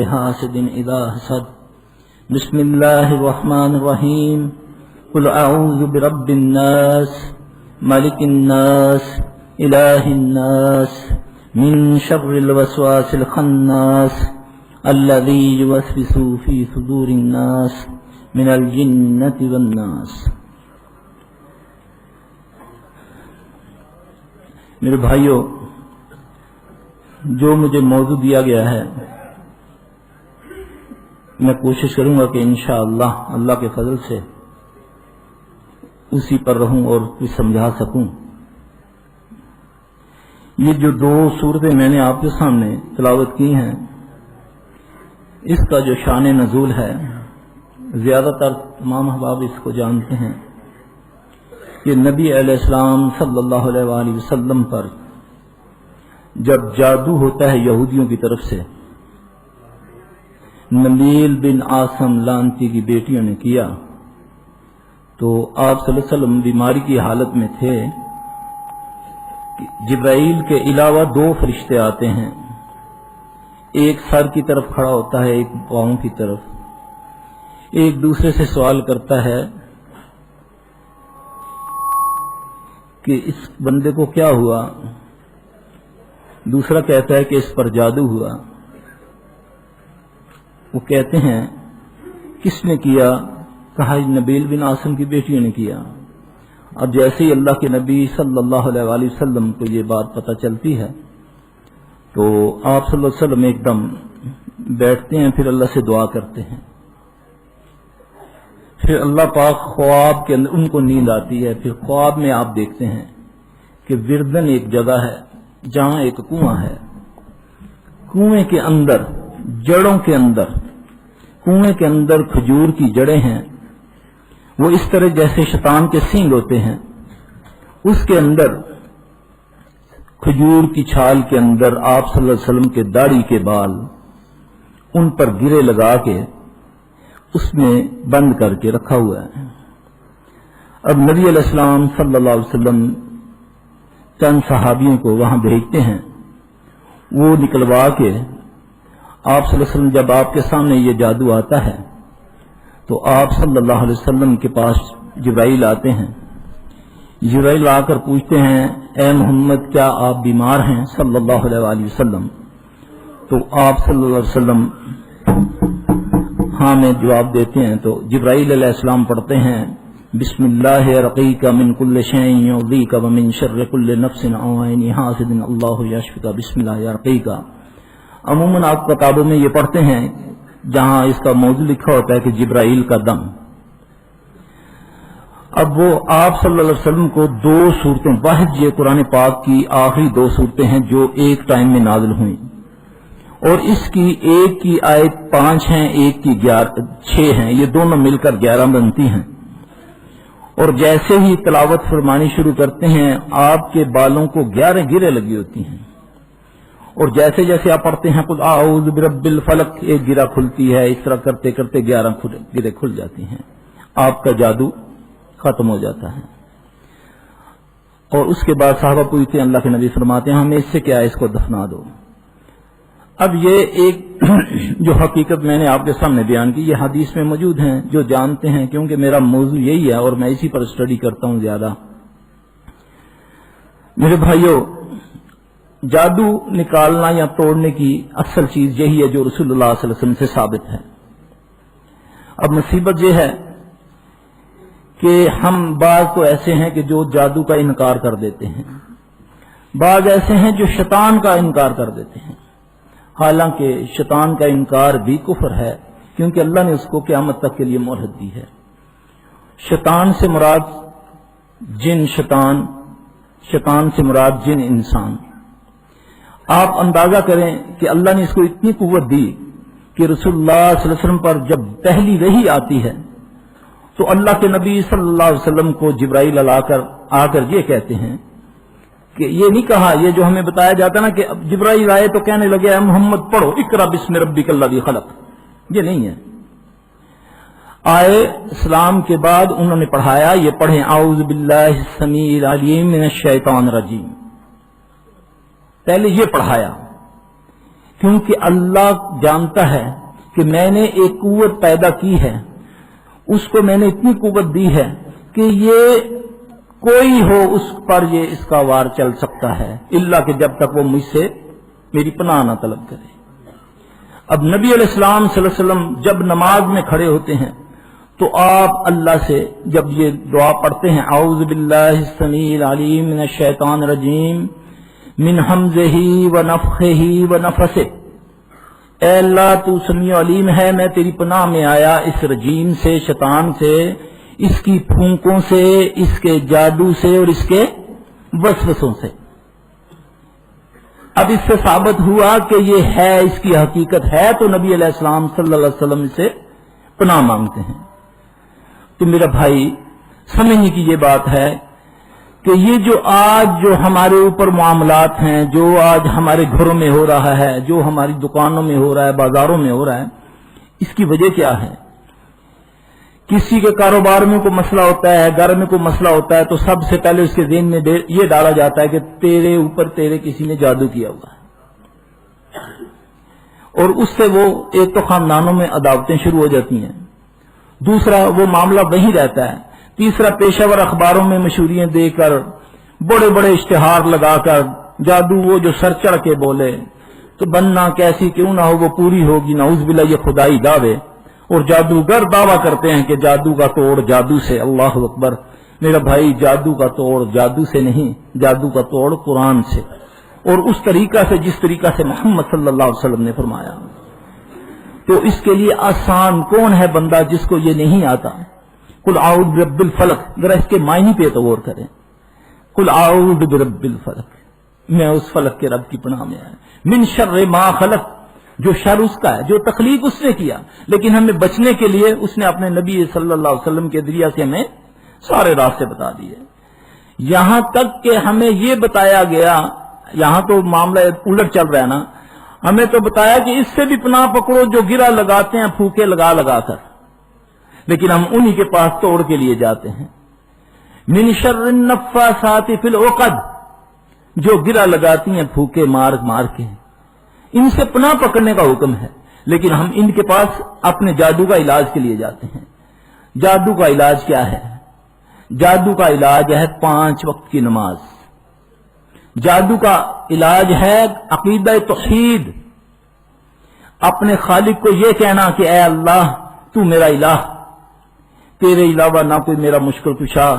حاسد إذا حسد بسم الله الرحمن الرحيم قل أعوذ برب الناس ملك الناس إله الناس من شر الوسواس الخناس الذي يوسوس في صدور الناس من الجنة والناس۔ میرے بھائیوں، جو مجھے موضوع دیا گیا ہے میں کوشش کروں گا کہ انشاءاللہ اللہ کے فضل سے اسی پر رہوں اور کچھ سمجھا سکوں۔ یہ جو دو صورتیں میں نے آپ کے سامنے تلاوت کی ہیں، اس کا جو شان نزول ہے، زیادہ تر تمام احباب اس کو جانتے ہیں کہ نبی علیہ السلام صلی اللہ علیہ وآلہ وسلم پر جب جادو ہوتا ہے یہودیوں کی طرف سے، نبیل بن عاصم لعنتی کی بیٹیوں نے کیا، تو آپ صلی اللہ علیہ وسلم بیماری کی حالت میں تھے۔ جبرائیل کے علاوہ دو فرشتے آتے ہیں، ایک سر کی طرف کھڑا ہوتا ہے، ایک پاؤں کی طرف، ایک دوسرے سے سوال کرتا ہے کہ اس بندے کو کیا ہوا، دوسرا کہتا ہے کہ اس پر جادو ہوا۔ وہ کہتے ہیں کس نے کیا؟ کہا نبیل بن عاصم کی بیٹیوں نے کیا۔ اب جیسے ہی اللہ کے نبی صلی اللہ علیہ وآلہ وسلم کو یہ بات پتہ چلتی ہے تو آپ صلی اللہ علیہ وسلم ایک دم بیٹھتے ہیں، پھر اللہ سے دعا کرتے ہیں، پھر اللہ پاک خواب کے اندر ان کو نیند آتی ہے، پھر خواب میں آپ دیکھتے ہیں کہ وردن ایک جگہ ہے جہاں ایک کنواں ہے، کنویں کے اندر جڑوں کے اندر، کنویں کے اندر کھجور کی جڑیں ہیں، وہ اس طرح جیسے شیطان کے سینگ ہوتے ہیں، اس کے اندر کھجور کی چھال کے اندر آپ صلی اللہ علیہ وسلم کے داڑھی کے بال، ان پر گرے لگا کے اس میں بند کر کے رکھا ہوا ہے۔ اب نبی علیہ السلام صلی اللہ علیہ وسلم چند صحابیوں کو وہاں بھیجتے ہیں، وہ نکلوا کے آپ صلی اللہ علیہ وسلم جب آپ کے سامنے یہ جادو آتا ہے تو آپ صلی اللہ علیہ وسلم کے پاس جبرائیل آتے ہیں۔ جبرائیل آ کر پوچھتے ہیں اے محمد کیا آپ بیمار ہیں صلی اللہ علیہ وآلہ وسلم؟ تو آپ صلی اللہ علیہ وسلم ہاں میں جواب دیتے ہیں، تو جبرائیل علیہ السلام پڑھتے ہیں بسم اللہ رقیک من کل شیء یؤذیک ومن شر کل نفس او عین حاسد اللہ یشفیک بسم اللہ رقیک۔ عموماً آپ کتابوں میں یہ پڑھتے ہیں جہاں اس کا موضوع لکھا ہوتا ہے کہ جبرائیل کا دم۔ اب وہ آپ صلی اللہ علیہ وسلم کو دو صورتیں، واحد یہ قرآن پاک کی آخری دو صورتیں ہیں جو ایک ٹائم میں نازل ہوئیں، اور اس کی ایک کی آیت 5 ہیں، ایک کی 6 ہیں، یہ دونوں مل کر 11 بنتی ہیں۔ اور جیسے ہی تلاوت فرمانی شروع کرتے ہیں آپ کے بالوں کو 11 گرے لگی ہوتی ہیں، اور جیسے جیسے آپ پڑھتے ہیں قل اعوذ برب الفلق، ایک گرہ کھلتی ہے، اس طرح کرتے کرتے 11 گرے کھل جاتی ہیں، آپ کا جادو ختم ہو جاتا ہے۔ اور اس کے بعد صحابہ پوچھتے ہیں، اللہ کے نبی فرماتے ہیں ہمیں اس سے کیا ہے، اس کو دفنا دو۔ اب یہ ایک جو حقیقت میں نے آپ کے سامنے بیان کی، یہ حدیث میں موجود ہیں، جو جانتے ہیں، کیونکہ میرا موضوع یہی ہے اور میں اسی پر اسٹڈی کرتا ہوں زیادہ۔ میرے بھائیوں، جادو نکالنا یا توڑنے کی اصل چیز یہی ہے جو رسول اللہ صلی اللہ علیہ وسلم سے ثابت ہے۔ اب مصیبت یہ ہے کہ ہم بعض تو ایسے ہیں کہ جو جادو کا انکار کر دیتے ہیں، بعض ایسے ہیں جو شیطان کا انکار کر دیتے ہیں، حالانکہ شیطان کا انکار بھی کفر ہے، کیونکہ اللہ نے اس کو قیامت تک کے لیے مہلت دی ہے۔ شیطان سے مراد جن شیطان، شیطان سے مراد جن انسان۔ آپ اندازہ کریں کہ اللہ نے اس کو اتنی قوت دی کہ رسول اللہ صلی اللہ علیہ وسلم پر جب پہلی وحی آتی ہے تو اللہ کے نبی صلی اللہ علیہ وسلم کو جبرائیل آ کر یہ کہتے ہیں کہ یہ نہیں کہا، یہ جو ہمیں بتایا جاتا نا کہ اب جبرائیل آئے تو کہنے لگے اے محمد پڑھو اقرا بسم ربک الذی خلق، یہ نہیں ہے۔ آئے اسلام کے بعد انہوں نے پڑھایا، یہ پڑھیں اعوذ باللہ السمیع العلیم من الشیطان الرجیم، پہلے یہ پڑھایا۔ کیونکہ اللہ جانتا ہے کہ میں نے ایک قوت پیدا کی ہے، اس کو میں نے اتنی قوت دی ہے کہ یہ کوئی ہو اس پر یہ اس کا وار چل سکتا ہے، الا کہ جب تک وہ مجھ سے میری پناہ نہ طلب کرے۔ اب نبی علیہ السلام صلی اللہ علیہ وسلم جب نماز میں کھڑے ہوتے ہیں تو آپ اللہ سے جب یہ دعا پڑھتے ہیں، اعوذ باللہ السمیع العلیم من الشیطان الرجیم من حمزہ ونفخہ ونفثہ، اے اللہ تو سمیع علیم ہے، میں تیری پناہ میں آیا اس رجیم سے، شیطان سے، اس کی پھونکوں سے، اس کے جادو سے اور اس کے وسوسوں سے۔ اب اس سے ثابت ہوا کہ یہ ہے، اس کی حقیقت ہے، تو نبی علیہ السلام صلی اللہ علیہ وسلم سے پناہ مانگتے ہیں۔ تو میرا بھائی سمجھنے کی یہ بات ہے کہ یہ جو ہمارے اوپر معاملات ہیں، جو آج ہمارے گھروں میں ہو رہا ہے، جو ہماری دکانوں میں ہو رہا ہے، بازاروں میں ہو رہا ہے، اس کی وجہ کیا ہے؟ کسی کے کاروبار میں کوئی مسئلہ ہوتا ہے، گھر میں کوئی مسئلہ ہوتا ہے، تو سب سے پہلے اس کے ذہن میں یہ ڈالا جاتا ہے کہ تیرے اوپر تیرے کسی نے جادو کیا ہوا ہے، اور اس سے وہ ایک تو خاندانوں میں عداوتیں شروع ہو جاتی ہیں، دوسرا وہ معاملہ وہی رہتا ہے، تیسرا پیشہ ور اخباروں میں مشہوریاں دے کر، بڑے بڑے اشتہار لگا کر جادو وہ جو سر چڑھ کے بولے تو بننا کیسی کیوں نہ ہو وہ پوری ہوگی، نعوذ باللہ یہ خدائی دعوے، اور جادوگر دعویٰ کرتے ہیں کہ جادو کا توڑ جادو سے۔ اللہ اکبر، میرا بھائی جادو کا توڑ جادو سے نہیں، جادو کا توڑ قرآن سے، اور اس طریقہ سے جس طریقہ سے محمد صلی اللہ علیہ وسلم نے فرمایا۔ تو اس کے لیے آسان کون ہے بندہ جس کو یہ نہیں آتا؟ قل اعوذ برب الفلق، ذرا اس کے معنی پہ غور کریں۔ قل اعوذ برب الفلق، میں اس فلق کے رب کی پناہ میں آیا، من شر ما خلق، جو شر اس کا ہے، جو تخلیق اس نے کیا، لیکن ہمیں بچنے کے لیے اس نے اپنے نبی صلی اللہ علیہ وسلم کے ذریعہ سے ہمیں سارے راستے بتا دیے، یہاں تک کہ ہمیں یہ بتایا گیا، یہاں تو معاملہ الٹ چل رہا ہے نا، ہمیں تو بتایا کہ اس سے بھی پناہ پکڑو جو گرا لگاتے ہیں پھوکے لگا لگا کر، لیکن ہم انہی کے پاس توڑ کے لیے جاتے ہیں۔ من شر النفاثات فی العقد، جو گرا لگاتی ہیں پھوکے مار مار کے، ان سے پناہ پکڑنے کا حکم ہے، لیکن ہم ان کے پاس اپنے جادو کا علاج کے لیے جاتے ہیں۔ جادو کا علاج کیا ہے؟ جادو کا علاج ہے 5 وقت کی نماز، جادو کا علاج ہے عقیدہ توحید، اپنے خالق کو یہ کہنا کہ اے اللہ تو میرا الہ، تیرے علاوہ نہ کوئی میرا مشکل کشا،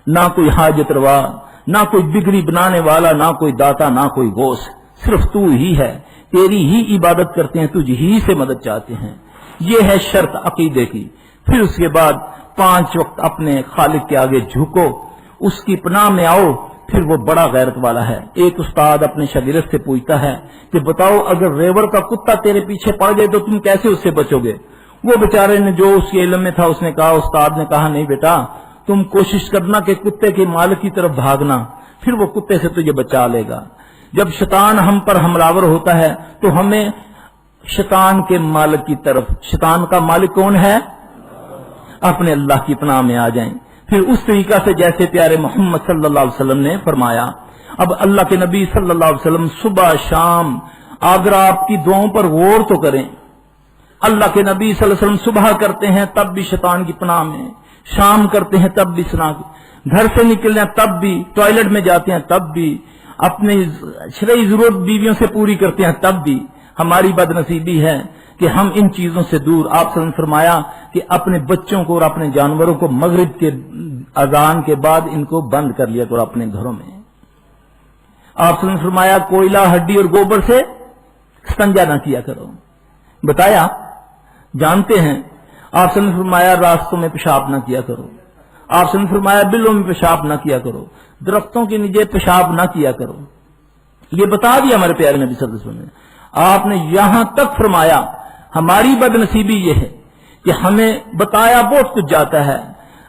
نہ کوئی حاجت روا، نہ کوئی بگڑی بنانے والا، نہ کوئی داتا، نہ کوئی غوث، صرف تو ہی ہے، تیری ہی عبادت کرتے ہیں، تجھ ہی سے مدد چاہتے ہیں، یہ ہے شرط عقیدے کی۔ پھر اس کے بعد 5 وقت اپنے خالق کے آگے جھکو، اس کی پناہ میں آؤ، پھر وہ بڑا غیرت والا ہے۔ ایک استاد اپنے شاگرد سے پوچھتا ہے کہ بتاؤ اگر ریوڑ کا کتا تیرے پیچھے پڑ گئے تو تم کیسے اس سے بچو گے؟ وہ بیچارے نے جو اس کے علم میں تھا اس نے کہا، استاد نے کہا نہیں بیٹا تم کوشش کرنا کہ کتے کے مالک کی طرف بھاگنا، پھر وہ کتے سے تجھے بچا لے گا۔ جب شیطان ہم پر حملہ ہوتا ہے تو ہمیں شیطان کے مالک کی طرف، شیطان کا مالک کون ہے؟ اپنے اللہ کی پناہ میں آ جائیں، پھر اس طریقہ سے جیسے پیارے محمد صلی اللہ علیہ وسلم نے فرمایا۔ اب اللہ کے نبی صلی اللہ علیہ وسلم صبح شام، اگر آپ کی دعاؤں پر غور تو کریں، اللہ کے نبی صلی اللہ علیہ وسلم صبح کرتے ہیں تب بھی شیطان کی پناہ میں، شام کرتے ہیں تب بھی گھر سے نکلتے ہیں تب بھی، ٹوائلٹ میں جاتے ہیں تب بھی، اپنی شرعی ضرورت بیویوں سے پوری کرتے ہیں تب بھی۔ ہماری بد نصیبی ہے کہ ہم ان چیزوں سے دور، آپ صلی اللہ علیہ وسلم فرمایا کہ اپنے بچوں کو اور اپنے جانوروں کو مغرب کے اذان کے بعد ان کو بند کر لیا کرو اپنے گھروں میں۔ آپ صلی اللہ علیہ وسلم فرمایا کوئلہ، ہڈی اور گوبر سے استنجا نہ کیا کرو، بتایا جانتے ہیں۔ آپ صلی اللہ علیہ وسلم فرمایا راستوں میں پیشاب نہ کیا کرو، آپ صلی اللہ علیہ وسلم فرمایا بلوں میں پیشاب نہ کیا کرو، درختوں کے نیچے پیشاب نہ کیا کرو، یہ بتا دیا ہمارے پیارے نبی صلی اللہ علیہ وسلم نے۔ آپ نے یہاں تک فرمایا ہماری بد نصیبی یہ ہے کہ ہمیں بتایا بہت کچھ جاتا ہے،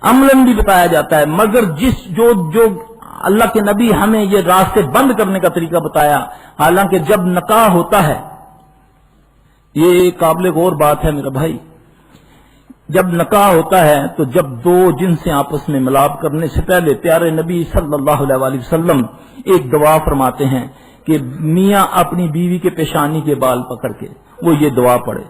عملاً بھی بتایا جاتا ہے، مگر جو اللہ کے نبی ہمیں یہ راستے بند کرنے کا طریقہ بتایا، حالانکہ جب نکاح ہوتا ہے، یہ قابل غور بات ہے میرا بھائی، جب نکاح ہوتا ہے تو جب 2 جنسیں آپس میں ملاپ کرنے سے پہلے پیارے نبی صلی اللہ علیہ وسلم ایک دعا فرماتے ہیں کہ میاں اپنی بیوی کے پیشانی کے بال پکڑ کے وہ یہ دعا پڑھے